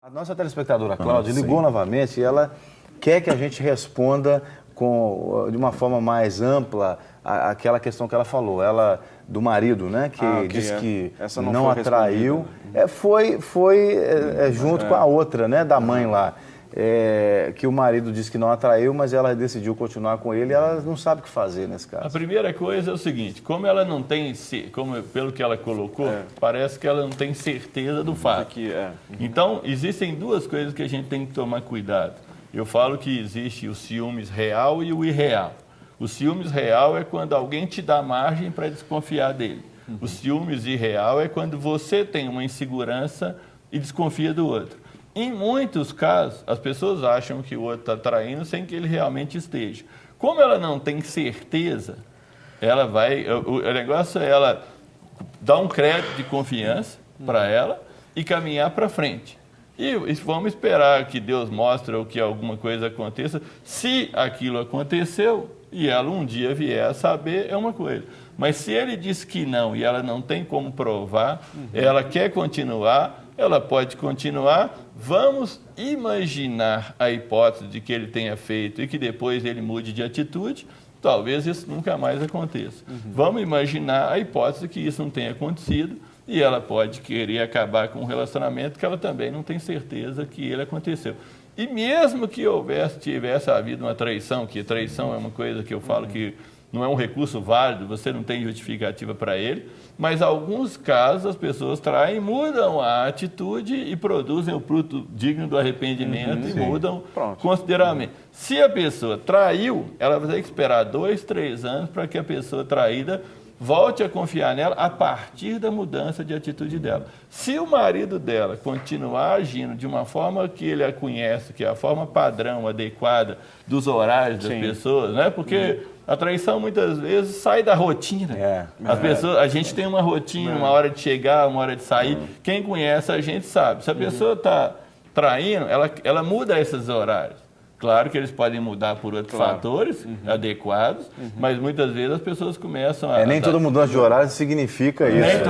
A nossa telespectadora Cláudia ligou novamente e ela quer que a gente responda de uma forma mais ampla aquela questão que ela falou, ela do marido, né, que disse que essa não atraiu, foi junto com a outra, né, da mãe lá, que o marido disse que não atraiu, mas ela decidiu continuar com ele e ela não sabe o que fazer nesse caso. A primeira coisa é o seguinte, como ela não tem, pelo que ela colocou, parece que ela não tem certeza do fato. Então, existem duas coisas que a gente tem que tomar cuidado. Eu falo que existe o ciúmes real e o irreal. O ciúmes real é quando alguém te dá margem para desconfiar dele. O ciúmes irreal é quando você tem uma insegurança e desconfia do outro. Em muitos casos, as pessoas acham que o outro está traindo sem que ele realmente esteja. Como ela não tem certeza, ela vai... O negócio é ela dar um crédito de confiança para ela e caminhar para frente. E vamos esperar que Deus mostre ou que alguma coisa aconteça. Se aquilo aconteceu e ela um dia vier a saber, é uma coisa. Mas se ele diz que não e ela não tem como provar, ela quer continuar, ela pode continuar. Vamos imaginar a hipótese de que ele tenha feito e que depois ele mude de atitude. Talvez isso nunca mais aconteça. Vamos imaginar a hipótese que isso não tenha acontecido e ela pode querer acabar com um relacionamento que ela também não tem certeza que ele aconteceu. E mesmo que tivesse havido uma traição, que traição é uma coisa que eu falo que não é um recurso válido, você não tem justificativa para ele, mas em alguns casos as pessoas traem, mudam a atitude e produzem o fruto digno do arrependimento e mudam consideravelmente. Se a pessoa traiu, ela vai ter que esperar 2, 3 anos para que a pessoa traída volte a confiar nela a partir da mudança de atitude dela. Se o marido dela continuar agindo de uma forma que ele a conhece, que é a forma padrão, adequada dos horários das pessoas, né? Porque a traição muitas vezes sai da rotina. As pessoas, a gente tem uma rotina, uma hora de chegar, uma hora de sair. Quem conhece a gente sabe. Se a pessoa está traindo, ela muda esses horários. Claro que eles podem mudar por outros fatores adequados, mas muitas vezes as pessoas começam a... nem toda mudança de horário significa isso.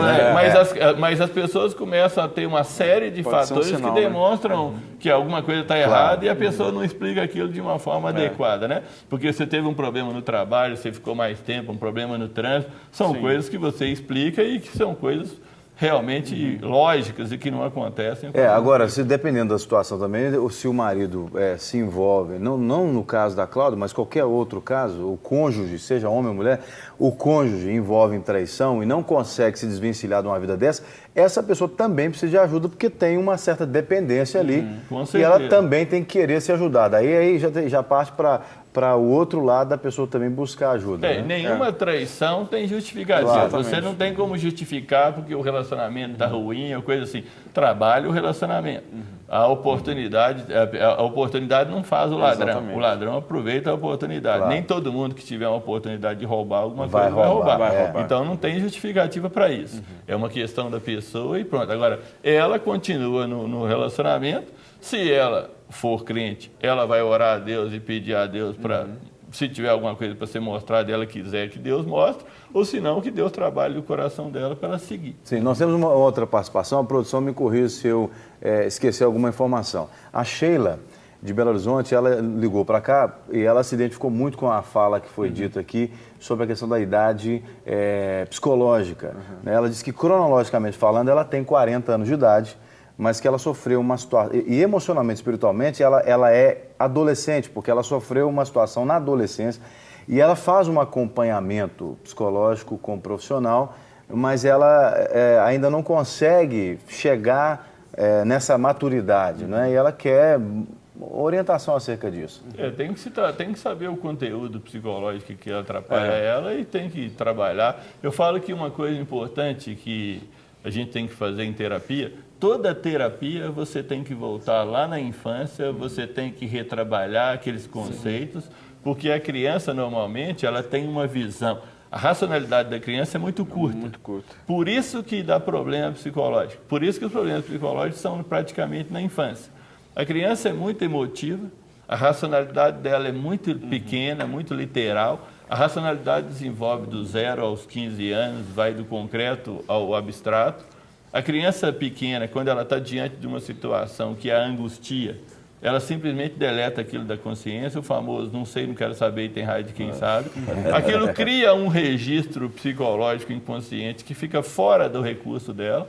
Mas as pessoas começam a ter uma série de fatores que demonstram que alguma coisa está errada e a pessoa não explica aquilo de uma forma adequada, né? Porque você teve um problema no trabalho, você ficou mais tempo, um problema no trânsito, são coisas que você explica e que são coisas realmente lógicas e que não acontecem. Agora, se dependendo da situação também, se o marido se envolve, não no caso da Cláudia, mas qualquer outro caso, o cônjuge, seja homem ou mulher, o cônjuge envolve em traição e não consegue se desvencilhar de uma vida dessa, essa pessoa também precisa de ajuda porque tem uma certa dependência ali e ela também tem que querer ser ajudada. Aí já parte para o outro lado da pessoa também buscar ajuda. Nenhuma traição tem justificativa. Você não tem como justificar porque o relacionamento está ruim ou coisa assim. Trabalhe o relacionamento. A oportunidade não faz o ladrão. O ladrão aproveita a oportunidade. Nem todo mundo que tiver uma oportunidade de roubar alguma coisa vai roubar. Então não tem justificativa para isso. É uma questão da pessoa e pronto. Agora, ela continua no relacionamento. Se ela for crente, ela vai orar a Deus e pedir a Deus para, se tiver alguma coisa para ser mostrada, ela quiser que Deus mostre, ou se não, que Deus trabalhe no coração dela para ela seguir. Sim, nós temos uma outra participação, a produção me corrija se eu esquecer alguma informação. A Sheila, de Belo Horizonte, ela ligou para cá e ela se identificou muito com a fala que foi dita aqui sobre a questão da idade psicológica. Ela disse que, cronologicamente falando, ela tem 40 anos de idade, mas que ela sofreu uma situação, e emocionalmente, espiritualmente, ela é adolescente, porque ela sofreu uma situação na adolescência, e ela faz um acompanhamento psicológico com o profissional, mas ela ainda não consegue chegar nessa maturidade, né? E ela quer orientação acerca disso. Tem que saber o conteúdo psicológico que atrapalha ela e tem que trabalhar. Eu falo que uma coisa importante que a gente tem que fazer em terapia, toda terapia você tem que voltar lá na infância, você tem que retrabalhar aqueles conceitos, porque a criança normalmente ela tem uma visão. A racionalidade da criança é muito curta. Muito curta. Por isso que dá problema psicológico. Por isso que os problemas psicológicos são praticamente na infância. A criança é muito emotiva, a racionalidade dela é muito pequena, muito literal. A racionalidade desenvolve do 0 aos 15 anos, vai do concreto ao abstrato. A criança pequena, quando ela está diante de uma situação que a angustia, ela simplesmente deleta aquilo da consciência, o famoso não sei, não quero saber e tem raiva de quem sabe. Aquilo cria um registro psicológico inconsciente que fica fora do recurso dela.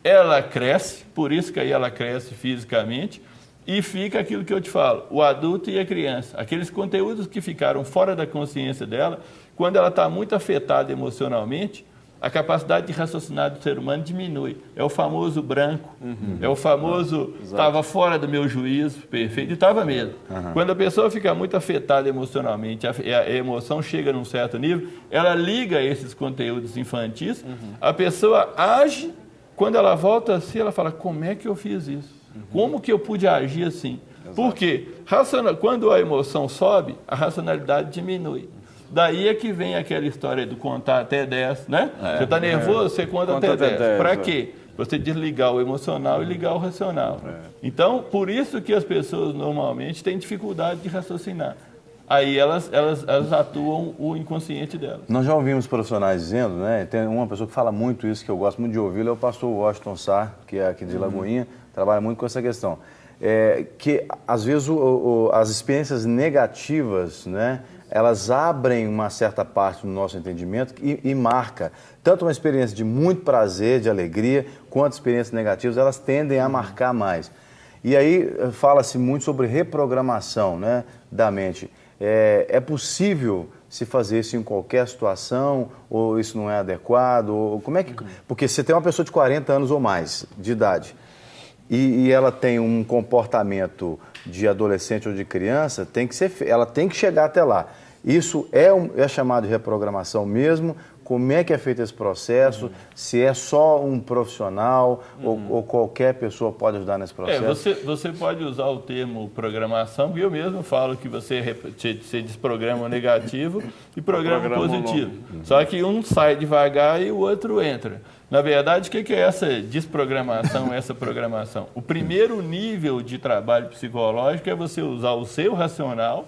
Ela cresce, por isso que aí ela cresce fisicamente, e fica aquilo que eu te falo, o adulto e a criança. Aqueles conteúdos que ficaram fora da consciência dela, quando ela está muito afetada emocionalmente, a capacidade de raciocinar do ser humano diminui. É o famoso branco, é o famoso estava fora do meu juízo, perfeito, e estava mesmo. Quando a pessoa fica muito afetada emocionalmente, a emoção chega num certo nível, ela liga esses conteúdos infantis, a pessoa age, quando ela volta assim, ela fala, como é que eu fiz isso? Como que eu pude agir assim? Por quê? Quando a emoção sobe, a racionalidade diminui. Daí é que vem aquela história do contar até 10, né? Você está nervoso, você conta até 10. Para quê? Você desligar o emocional e ligar o racional. Então, por isso que as pessoas normalmente têm dificuldade de raciocinar. Aí elas atuam o inconsciente delas. Nós já ouvimos profissionais dizendo, né? Tem uma pessoa que fala muito isso, que eu gosto muito de ouvir, é o pastor Washington Sá, que é aqui de Lagoinha, trabalha muito com essa questão. Que, às vezes, as experiências negativas, né? Elas abrem uma certa parte do nosso entendimento e marca. Tanto uma experiência de muito prazer, de alegria, quanto experiências negativas, elas tendem a marcar mais. E aí fala-se muito sobre reprogramação, né, da mente. É possível se fazer isso em qualquer situação, ou isso não é adequado? Ou como é que... Porque você tem uma pessoa de 40 anos ou mais de idade, e ela tem um comportamento de adolescente ou de criança, ela tem que chegar até lá. Isso é chamado de reprogramação mesmo? Como é que é feito esse processo? Se é só um profissional ou qualquer pessoa pode ajudar nesse processo? Você pode usar o termo programação, porque eu mesmo falo que você desprograma o negativo e programa o positivo. Só que um sai devagar e o outro entra. Na verdade, o que é essa desprogramação, essa programação? O primeiro nível de trabalho psicológico é você usar o seu racional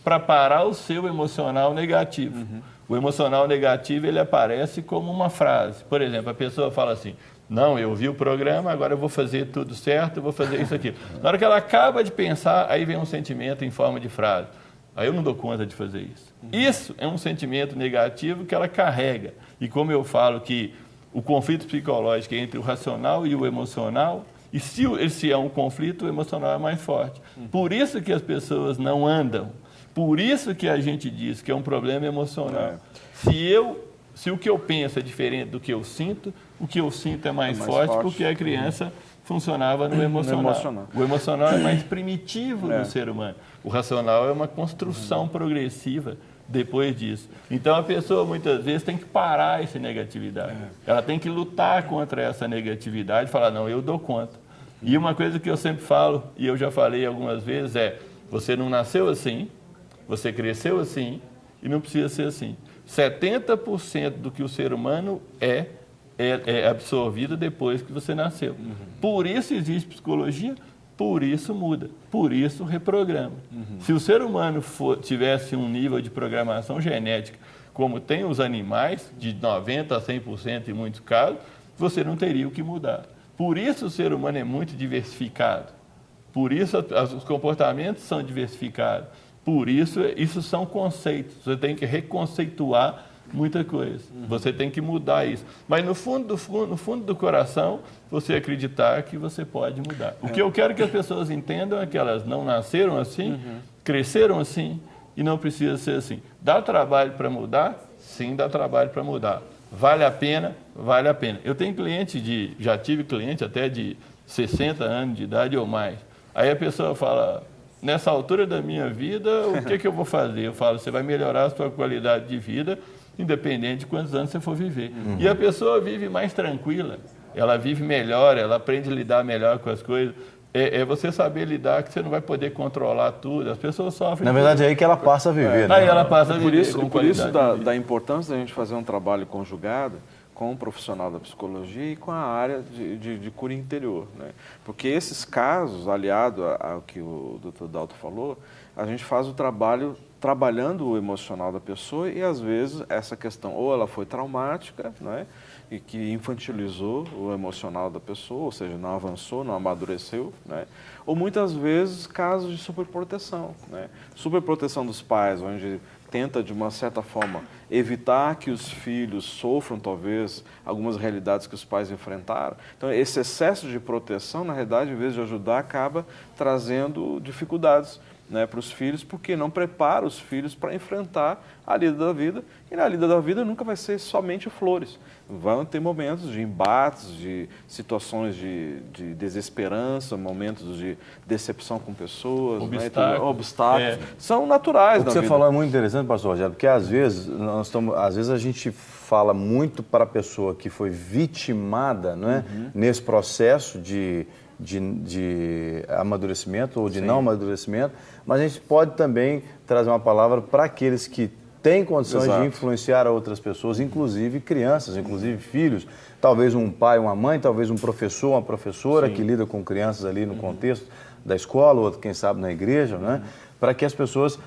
para parar o seu emocional negativo. O emocional negativo, ele aparece como uma frase. Por exemplo, a pessoa fala assim, não, eu vi o programa, agora eu vou fazer tudo certo, eu vou fazer isso aqui. Na hora que ela acaba de pensar, aí vem um sentimento em forma de frase. Aí eu não dou conta de fazer isso. Isso é um sentimento negativo que ela carrega. E como eu falo que o conflito psicológico é entre o racional e o emocional, e se é um conflito, o emocional é mais forte. Por isso que as pessoas não andam. Por isso que a gente diz que é um problema emocional. Se o que eu penso é diferente do que eu sinto, o que eu sinto é mais forte porque a criança funcionava no emocional. O emocional é mais primitivo do ser humano. O racional é uma construção progressiva depois disso. Então a pessoa muitas vezes tem que parar essa negatividade. Ela tem que lutar contra essa negatividade e falar, não, eu dou conta. E uma coisa que eu sempre falo, e eu já falei algumas vezes, você não nasceu assim, você cresceu assim e não precisa ser assim. 70% do que o ser humano é absorvido depois que você nasceu. Por isso existe psicologia, por isso muda, por isso reprograma. Se o ser humano tivesse um nível de programação genética como tem os animais, de 90% a 100% em muitos casos, você não teria o que mudar. Por isso o ser humano é muito diversificado. Por isso os comportamentos são diversificados. Por isso, isso são conceitos. Você tem que reconceituar muita coisa. Você tem que mudar isso. Mas no fundo do coração, você acreditar que você pode mudar. O que eu quero que as pessoas entendam é que elas não nasceram assim, cresceram assim e não precisa ser assim. Dá trabalho para mudar? Sim, dá trabalho para mudar. Vale a pena? Vale a pena. Eu tenho já tive cliente até de 60 anos de idade ou mais. Aí a pessoa fala, nessa altura da minha vida, o que eu vou fazer? Eu falo, você vai melhorar a sua qualidade de vida, independente de quantos anos você for viver. E a pessoa vive mais tranquila, ela vive melhor, ela aprende a lidar melhor com as coisas. É você saber lidar, que você não vai poder controlar tudo. As pessoas sofrem. Na verdade, é aí que ela passa a viver. Né? Aí ela passa a viver com por isso da importância da gente fazer um trabalho conjugado com um profissional da psicologia e com a área de cura interior. Né? Porque esses casos, aliado ao que o Dr. Dalto falou, a gente faz o trabalho trabalhando o emocional da pessoa e, às vezes, essa questão, ou ela foi traumática, né? e que infantilizou o emocional da pessoa, ou seja, não avançou, não amadureceu, né? Ou muitas vezes casos de superproteção, né? Superproteção dos pais, onde tenta, de uma certa forma, evitar que os filhos sofram, talvez, algumas realidades que os pais enfrentaram. Então, esse excesso de proteção, na realidade, em vez de ajudar, acaba trazendo dificuldades, né, para os filhos, porque não prepara os filhos para enfrentar a lida da vida. E na lida da vida nunca vai ser somente flores. Vão ter momentos de embates, de situações de desesperança, momentos de decepção com pessoas, obstáculos. São naturais na vida. O que você falou é muito interessante, pastor Rogério, porque às vezes a gente fala muito para a pessoa que foi vitimada, não é? Nesse processo de amadurecimento ou de não amadurecimento, mas a gente pode também trazer uma palavra para aqueles que têm condições de influenciar outras pessoas, inclusive crianças, inclusive filhos, talvez um pai, uma mãe, talvez um professor, uma professora que lida com crianças ali no contexto da escola, outro, quem sabe, na igreja, né? Para que as pessoas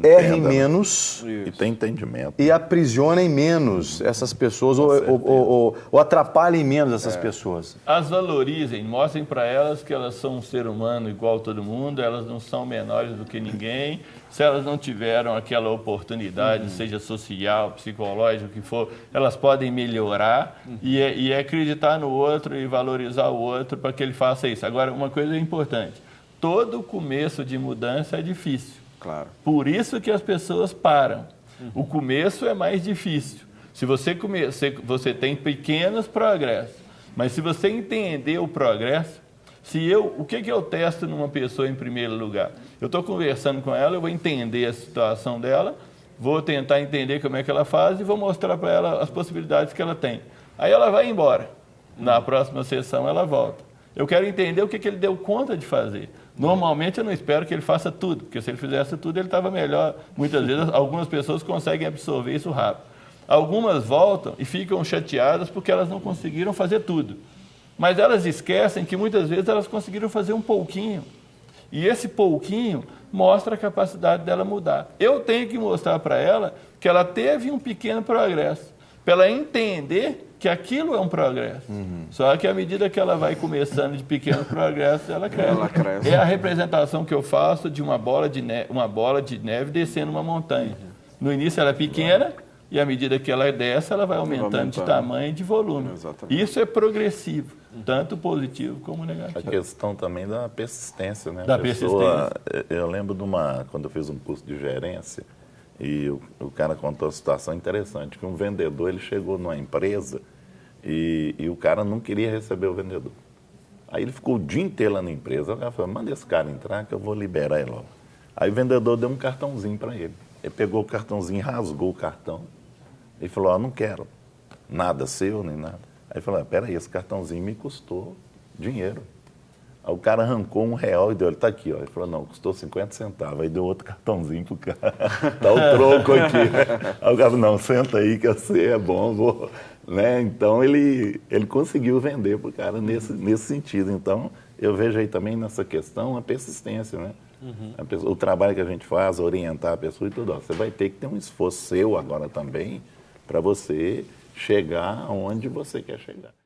errem menos e tem entendimento e aprisionem menos essas pessoas ou atrapalhem menos essas pessoas. As valorizem, mostrem para elas que elas são um ser humano igual a todo mundo, elas não são menores do que ninguém. Se elas não tiveram aquela oportunidade, seja social, psicológica, o que for, elas podem melhorar e acreditar no outro e valorizar o outro para que ele faça isso. Agora, uma coisa importante, todo começo de mudança é difícil. Claro. Por isso que as pessoas param. O começo é mais difícil. Se você tem pequenos progressos, mas se você entender o progresso, o que eu testo numa pessoa em primeiro lugar? Eu estou conversando com ela, eu vou entender a situação dela, vou tentar entender como é que ela faz e vou mostrar para ela as possibilidades que ela tem. Aí ela vai embora. Na próxima sessão ela volta. Eu quero entender o que ele deu conta de fazer. Normalmente eu não espero que ele faça tudo, porque se ele fizesse tudo ele estava melhor. Muitas vezes algumas pessoas conseguem absorver isso rápido. Algumas voltam e ficam chateadas porque elas não conseguiram fazer tudo. Mas elas esquecem que muitas vezes elas conseguiram fazer um pouquinho. E esse pouquinho mostra a capacidade dela mudar. Eu tenho que mostrar para ela que ela teve um pequeno progresso, para ela entender que aquilo é um progresso. Só que à medida que ela vai começando de pequenos progressos, ela cresce. É a representação que eu faço de uma bola de neve descendo uma montanha. No início ela é pequena e à medida que ela desce, ela vai aumentando de tamanho e de volume. Exatamente. Isso é progressivo, tanto positivo como negativo. A questão também da persistência, né? Da persistência. Eu lembro quando eu fiz um curso de gerência, e o cara contou uma situação interessante, que um vendedor, ele chegou numa empresa e o cara não queria receber o vendedor. Aí ele ficou o dia inteiro lá na empresa, o cara falou, manda esse cara entrar que eu vou liberar ele logo. Aí o vendedor deu um cartãozinho para ele. Ele pegou o cartãozinho, rasgou o cartão e falou, não quero nada seu, nem nada. Aí ele falou, peraí, esse cartãozinho me custou dinheiro. Aí o cara arrancou R$1 e deu, ele tá aqui, ó. Ele falou, não, custou 50 centavos. Aí deu outro cartãozinho pro cara, tá o troco aqui. Aí o cara falou, não, senta aí que você é bom, vou... Né? Então ele conseguiu vender pro cara nesse sentido. Então eu vejo aí também nessa questão a persistência, né? O trabalho que a gente faz, orientar a pessoa e tudo. Ó, você vai ter que ter um esforço seu agora também para você chegar onde você quer chegar.